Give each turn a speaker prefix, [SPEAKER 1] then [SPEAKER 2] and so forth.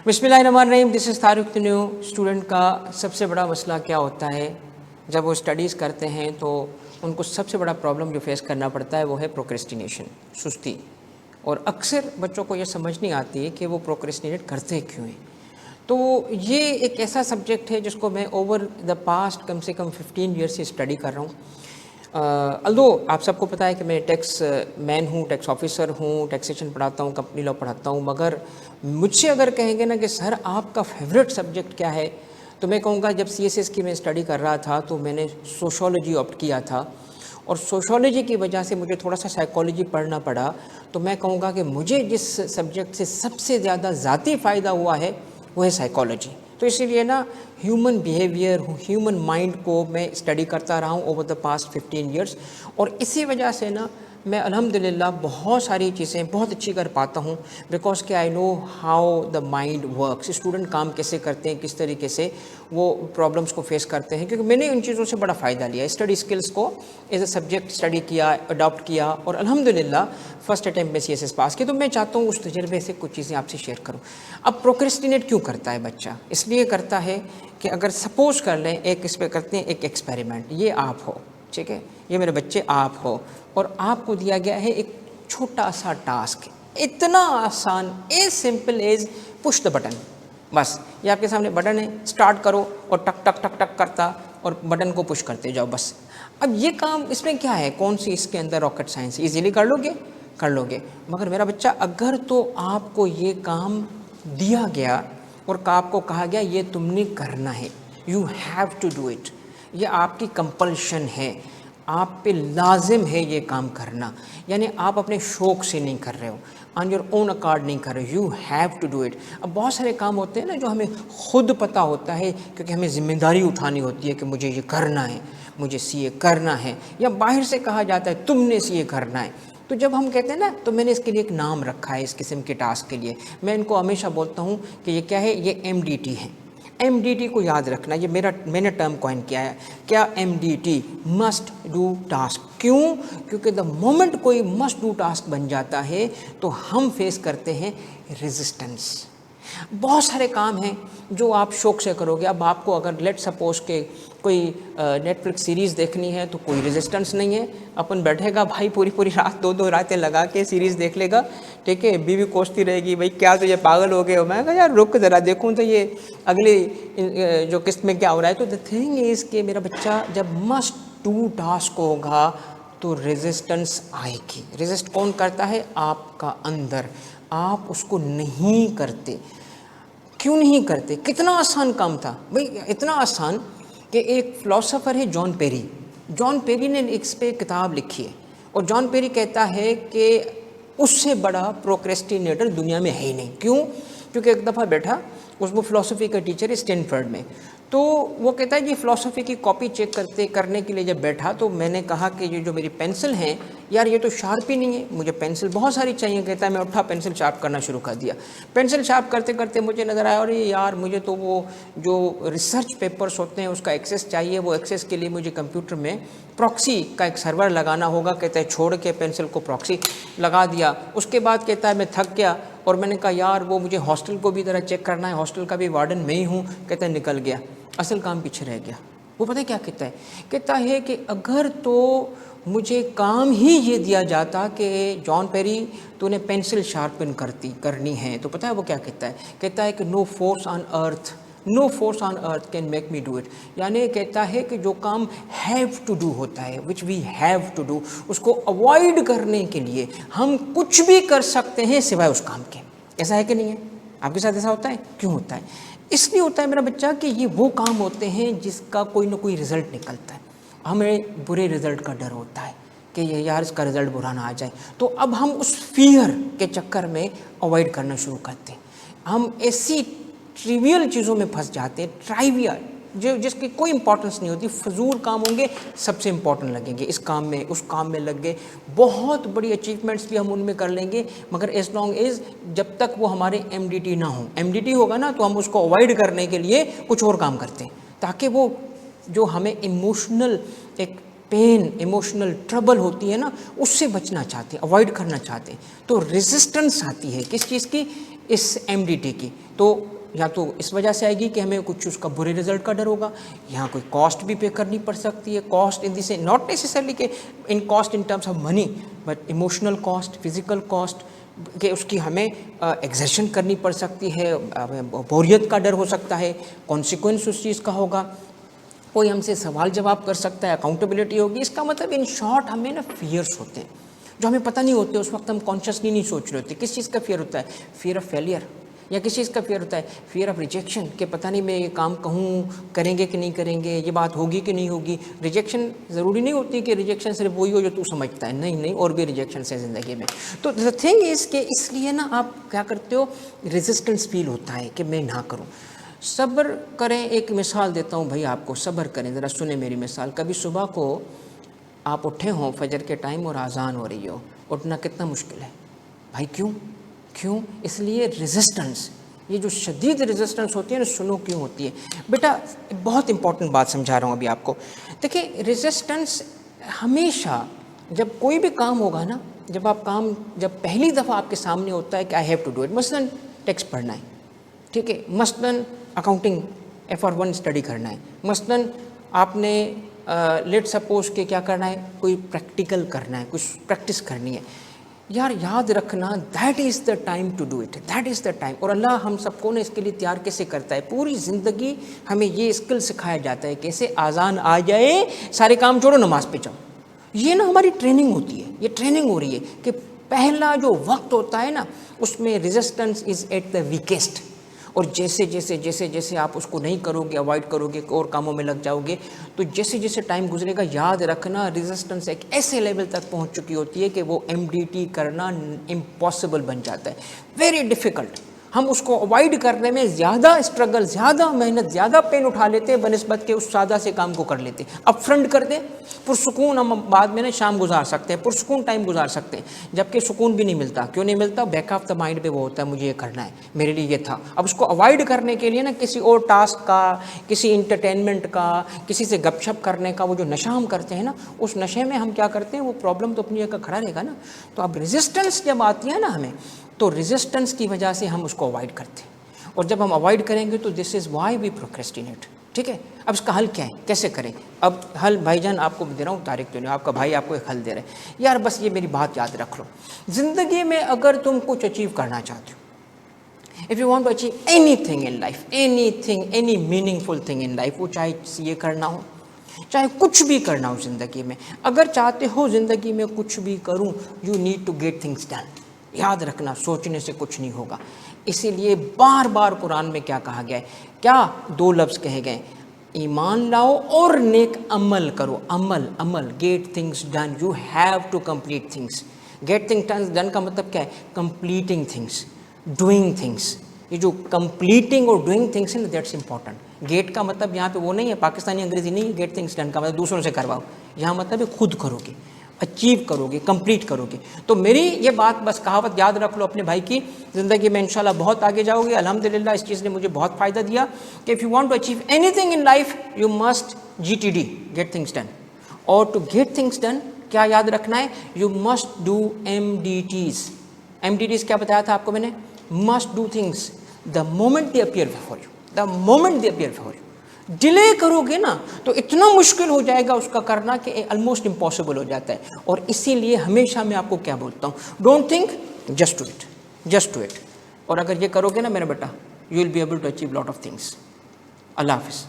[SPEAKER 1] बिस्मिल्लाहिर्रहमानिर्रहीम। This is Tariq new. Student का सबसे बड़ा मसला क्या होता है जब वो स्टडीज़ करते हैं तो उनको सबसे बड़ा प्रॉब्लम जो फेस करना पड़ता है वो है प्रोक्रेस्टिनेशन, सुस्ती। और अक्सर बच्चों को ये समझ नहीं आती है कि वो प्रोक्रेस्टिनेट करते क्यों हैं। तो ये एक ऐसा सब्जेक्ट है जिसको मैं ओवर द पास्ट कम से कम 15 ईयर से स्टडी कर रहा हूँ। अल्दो आप सबको पता है कि मैं टैक्स मैन हूँ, टैक्स ऑफिसर हूँ, टैक्सेशन पढ़ाता हूँ, कंपनी लॉ पढ़ाता हूँ, मगर मुझसे अगर कहेंगे ना कि सर आपका फेवरेट सब्जेक्ट क्या है, तो मैं कहूँगा जब CSS की मैं स्टडी कर रहा था तो मैंने सोशोलॉजी ऑप्ट किया था, और सोशोलॉजी की वजह से मुझे थोड़ा सा साइकोलॉजी पढ़ना पड़ा। तो मैं कहूँगा कि मुझे जिस सब्जेक्ट से सबसे ज़्यादा ज़ाती फ़ायदा हुआ है वो है साइकोलॉजी। तो इसीलिए ना ह्यूमन बिहेवियर, ह्यूमन माइंड को मैं स्टडी करता रहा हूँ ओवर द पास्ट 15 ईयर्स, और इसी वजह से ना मैं अल्हम्दुलिल्लाह बहुत सारी चीज़ें बहुत अच्छी कर पाता हूँ, बिकॉज कि I know how the mind works. Student काम कैसे करते हैं, किस तरीके से वो प्रॉब्लम्स को फेस करते हैं, क्योंकि मैंने उन चीज़ों से बड़ा फ़ायदा लिया। स्टडी स्किल्स को एज अ सब्जेक्ट स्टडी किया, अडॉप्ट किया, और अल्हम्दुलिल्लाह फर्स्ट अटैम्प्ट में CSS पास किया। तो मैं चाहता हूँ उस तजर्बे से कुछ चीज़ें आपसे शेयर करूँ। अब प्रोक्रेस्टिनेट क्यों करता है बच्चा? इसलिए करता है कि अगर सपोज़ कर लें, एक इस पर करते हैं एक एक्सपेरिमेंट, ये आप हो, ठीक है, ये मेरे बच्चे आप हो, और आपको दिया गया है एक छोटा सा टास्क, इतना आसान, as simple as push the button. बस ये आपके सामने बटन है, स्टार्ट करो और टक टक टक टक करता और बटन को पुश करते जाओ बस। अब ये काम, इसमें क्या है, कौन सी इसके अंदर रॉकेट साइंस? इजीली कर लोगे, कर लोगे। मगर मेरा बच्चा, अगर तो आपको ये काम दिया गया और आपको कहा गया ये तुमने करना है, you have to do it, ये आपकी कंपल्शन है, आप पे लाजिम है ये काम करना, यानी आप अपने शौक़ से नहीं कर रहे हो, ऑन योर ओन अकॉर्ड नहीं कर रहे हो, you have to do it. अब बहुत सारे काम होते हैं ना जो हमें खुद पता होता है, क्योंकि हमें ज़िम्मेदारी उठानी होती है कि मुझे ये करना है, मुझे CA करना है, या बाहर से कहा जाता है तुमने CA करना है। तो जब हम कहते हैं ना, तो मैंने इसके लिए एक नाम रखा है, इस किस्म के टास्क के लिए मैं इनको हमेशा बोलता हूँ कि ये क्या है, ये MDT है। MDT को याद रखना, ये मैंने टर्म कॉइन किया है। क्या? MDT, must do task. क्यों? क्योंकि द मोमेंट कोई मस्ट डू टास्क बन जाता है तो हम फेस करते हैं रेजिस्टेंस। बहुत सारे काम हैं जो आप शौक़ से करोगे। अब आपको अगर लेट सपोज के कोई नेटफ्लिक्स सीरीज़ देखनी है तो कोई रेजिस्टेंस नहीं है, अपन बैठेगा भाई पूरी पूरी रात, 2-2 रातें लगा के सीरीज़ देख लेगा, ठीक है। बीवी कोसती रहेगी, भाई क्या तुझे पागल हो गए हो? मैं कहा यार रुक ज़रा, देखूँ तो ये अगली जो किस्त में क्या हो रहा है। तो द थिंग इज़ कि मेरा बच्चा, जब मस्ट डू टास्क होगा तो रेजिस्टेंस आएगी। रेजिस्ट कौन करता है? आपका अंदर। आप उसको नहीं करते। क्यों नहीं करते? कितना आसान काम था भाई, इतना आसान कि एक फ़िलासफ़र है जॉन पेरी। जॉन पेरी ने इस पे किताब लिखी है, और जॉन पेरी कहता है कि उससे बड़ा प्रोक्रेस्टिनेटर दुनिया में है ही नहीं। क्यों? क्योंकि एक दफ़ा बैठा, वो फ़िलासफ़ी का टीचर है स्टैनफोर्ड में, तो वो कहता है जी फ़िलासफ़ी की कॉपी चेक करने के लिए जब बैठा तो मैंने कहा कि ये जो मेरी पेंसिल है यार, ये तो शार्प ही नहीं है, मुझे पेंसिल बहुत सारी चाहिए। कहता है मैं उठा, पेंसिल शार्प करना शुरू कर दिया। पेंसिल शार्प करते करते मुझे नज़र आया, अरे यार मुझे तो वो जो रिसर्च पेपर्स होते हैं उसका एक्सेस चाहिए, वो एक्सेस के लिए मुझे कंप्यूटर में प्रॉक्सी का एक सर्वर लगाना होगा। कहता है छोड़ के पेंसिल को प्रॉक्सी लगा दिया। उसके बाद कहता है मैं थक गया और मैंने कहा यार वो मुझे हॉस्टल को भी ज़रा चेक करना है, हॉस्टल का भी वार्डन मैं ही हूँ। कहता है निकल गया, असल काम पीछे रह गया। वो पता है क्या कहता है? कहता है कि अगर तो मुझे काम ही ये दिया जाता कि जॉन पेरी तूने पेंसिल शार्पन करनी है, तो पता है वो क्या कहता है? कहता है कि no force on earth can make me do it. यानी कहता है कि जो काम हैव टू डू होता है, which we have to do, उसको अवॉइड करने के लिए हम कुछ भी कर सकते हैं सिवाय उस काम के। ऐसा है कि नहीं है? आपके साथ ऐसा होता है? क्यों होता है? इसलिए होता है मेरा बच्चा कि ये वो काम होते हैं जिसका कोई ना कोई रिज़ल्ट निकलता है। हमें बुरे रिज़ल्ट का डर होता है कि ये यार इसका रिज़ल्ट बुरा ना आ जाए, तो अब हम उस फियर के चक्कर में अवॉइड करना शुरू करते हैं। हम ऐसी ट्रिवियल चीज़ों में फंस जाते हैं, ट्राइवियल, जो जिसकी कोई इंपॉर्टेंस नहीं होती, फजूल काम होंगे, सबसे इंपॉर्टेंट लगेंगे, इस काम में उस काम में लग गए, बहुत बड़ी अचीवमेंट्स भी हम उनमें कर लेंगे, मगर एज लॉन्ग एज जब तक वो हमारे MDT ना हो, MDT होगा ना तो हम उसको अवॉइड करने के लिए कुछ और काम करते हैं, ताकि वो जो हमें इमोशनल एक पेन, इमोशनल ट्रबल होती है ना, उससे बचना चाहते हैं, अवॉइड करना चाहते हैं। तो रेजिस्टेंस आती है किस चीज़ की? اس MDT کی، تو یا تو اس وجہ سے آئے گی کہ ہمیں کچھ اس کا برے رزلٹ کا ڈر ہوگا، یہاں کوئی کاسٹ بھی پے کرنی پڑ سکتی ہے. کاسٹ ان دی سے ناٹ نیسسرلی کہ in cost in terms of money, but emotional cost, physical cost, کہ اس کی ہمیں ایگزرشن کرنی پڑ سکتی ہے، بوریت کا ڈر ہو سکتا ہے، کانسیکوینس اس چیز کا ہوگا، کوئی ہم سے سوال جواب کر سکتا ہے، اکاؤنٹیبلٹی ہوگی. اس کا مطلب ان شارٹ ہمیں نا فیئرس ہوتے ہیں جو ہمیں پتہ نہیں ہوتے، اس وقت ہم کانشیسلی نہیں سوچ رہے ہوتے. کس چیز کا فیئر ہوتا ہے؟ Fear of failure. یا کس چیز کا فیئر ہوتا ہے؟ فیئر آف ریجیکشن، کہ پتہ نہیں میں یہ کام کہوں کریں گے کہ نہیں کریں گے، یہ بات ہوگی کہ نہیں ہوگی. ریجیکشن ضروری نہیں ہوتی کہ ریجیکشن صرف وہی ہو جو تو سمجھتا ہے، نہیں، اور بھی ریجیکشنس ہیں زندگی میں. تو دا تھنگ از کہ اس لیے نا آپ کیا کرتے ہو، ریزسٹنس فیل ہوتا ہے کہ میں نہ کروں. صبر کریں. ایک مثال دیتا ہوں بھائی آپ کو، صبر کریں، ذرا سنیں میری مثال. کبھی صبح کو آپ اٹھے ہوں فجر کے ٹائم اور اذان ہو رہی ہو، اٹھنا کتنا مشکل ہے بھائی. کیوں؟ اس لیے ریزسٹنس، یہ جو شدید ریزسٹنس ہوتی ہے نا، سنو کیوں ہوتی ہے. بیٹا بہت امپورٹنٹ بات سمجھا رہا ہوں ابھی آپ کو. دیکھیں ریزسٹنس ہمیشہ جب کوئی بھی کام ہوگا نا، جب پہلی دفعہ آپ کے سامنے ہوتا ہے کہ I have to do it, مثلاً ٹیکسٹ پڑھنا ہے، ٹھیک ہے، مثلاً اکاؤنٹنگ FR1 اسٹڈی کرنا ہے، مثلاً آپ نے لیٹ سپوز کہ کیا کرنا ہے، کوئی پریکٹیکل کرنا ہے، کچھ پریکٹس کرنی ہے. یار یاد رکھنا that is the time to do it, that is the time. اور اللہ ہم سب کو نے اس کے لیے تیار کیسے کرتا ہے؟ پوری زندگی ہمیں یہ اسکل سکھایا جاتا ہے، کیسے اذان آ جائے سارے کام چھوڑو نماز پہ جاؤ. یہ نا ہماری ٹریننگ ہوتی ہے، یہ ٹریننگ ہو رہی ہے کہ پہلا جو وقت ہوتا ہے نا اس میں ریزسٹنس از ایٹ دا ویکسٹ. اور جیسے آپ اس کو نہیں کرو گے، اوائڈ کرو گے، اور کاموں میں لگ جاؤ گے، تو جیسے ٹائم گزرے گا یاد رکھنا ریزسٹنس ایک ایسے لیول تک پہنچ چکی ہوتی ہے کہ وہ MDT کرنا امپاسبل بن جاتا ہے، ویری ڈیفیکلٹ. ہم اس کو اوائڈ کرنے میں زیادہ اسٹرگل، زیادہ محنت، زیادہ پین اٹھا لیتے ہیں بنسبت کے اس سادہ سے کام کو کر لیتے. اپ فرنٹ کر دیں، پرسکون ہم بعد میں نا شام گزار سکتے ہیں، پرسکون ٹائم گزار سکتے ہیں. جبکہ سکون بھی نہیں ملتا. کیوں نہیں ملتا؟ بیک آف دا مائنڈ پہ وہ ہوتا ہے مجھے یہ کرنا ہے، میرے لیے یہ تھا. اب اس کو اوائڈ کرنے کے لیے نا کسی اور ٹاسک کا، کسی انٹرٹینمنٹ کا، کسی سے گپ شپ کرنے کا، وہ جو نشہ ہم کرتے ہیں نا، اس نشے میں ہم کیا کرتے ہیں، وہ پرابلم تو اپنی جگہ کھڑا رہے گا نا. تو اب ریزسٹنس جب آتی ہے نا ہمیں، تو ریزسٹنس کی وجہ سے ہم اس کو اوائڈ کرتے ہیں. اور جب ہم اوائڈ کریں گے تو دس از وائی وی پروکریسٹینیٹ. ٹھیک ہے، اب اس کا حل کیا ہے، کیسے کریں؟ اب حل بھائی جان آپ کو دے رہا ہوں، طارق تو نہیں، آپ کا بھائی آپ کو ایک حل دے رہے ہیں. یار بس یہ میری بات یاد رکھ لو، زندگی میں اگر تم کچھ اچیو کرنا چاہتے ہو، if you want to achieve anything in life, any meaningful thing in life، وہ چاہے CA کرنا ہو، چاہے کچھ بھی کرنا ہو زندگی میں، اگر چاہتے ہو زندگی میں کچھ بھی کروں، you need to get things done. یاد رکھنا سوچنے سے کچھ نہیں ہوگا. اسی لیے بار بار قرآن میں کیا کہا گیا ہے؟ کیا 2 لفظ کہے گئے؟ ایمان لاؤ اور نیک عمل کرو. عمل get things done. You have to complete things. Get things done کا مطلب کیا ہے؟ Completing things, doing things. یہ جو کمپلیٹنگ اور ڈوئنگ تھنگس ہیں نا، دیٹس امپورٹنٹ. گیٹ کا مطلب یہاں پہ وہ نہیں ہے، پاکستانی انگریزی نہیں ہے. گیٹ تھنگس ڈن کا مطلب دوسروں سے کرواؤ. یہاں مطلب ہے خود کرو گے، اچیو کرو گے، کمپلیٹ کرو گے. تو میری یہ بات بس کہاوت یاد رکھ لو اپنے بھائی کی، زندگی میں انشاءاللہ بہت آگے جاؤ گے. الحمدللہ اس چیز نے مجھے بہت فائدہ دیا کہ if you want to achieve anything in life you must GTD, get things done. اور to get things done کیا یاد رکھنا ہے؟ you must do MDTs. MDTs کیا بتایا تھا آپ کو میں نے؟ must do things the moment they appear before you. the moment they appear before you. Delay کرو گے نا تو اتنا مشکل ہو جائے گا اس کا کرنا کہ آلموسٹ امپاسبل ہو جاتا ہے. اور اسی لیے ہمیشہ میں آپ کو کیا بولتا ہوں، don't think, just do it, just do it. اور اگر یہ کرو گے نا میرا بیٹا، you will be able to achieve lot of things. اللہ حافظ.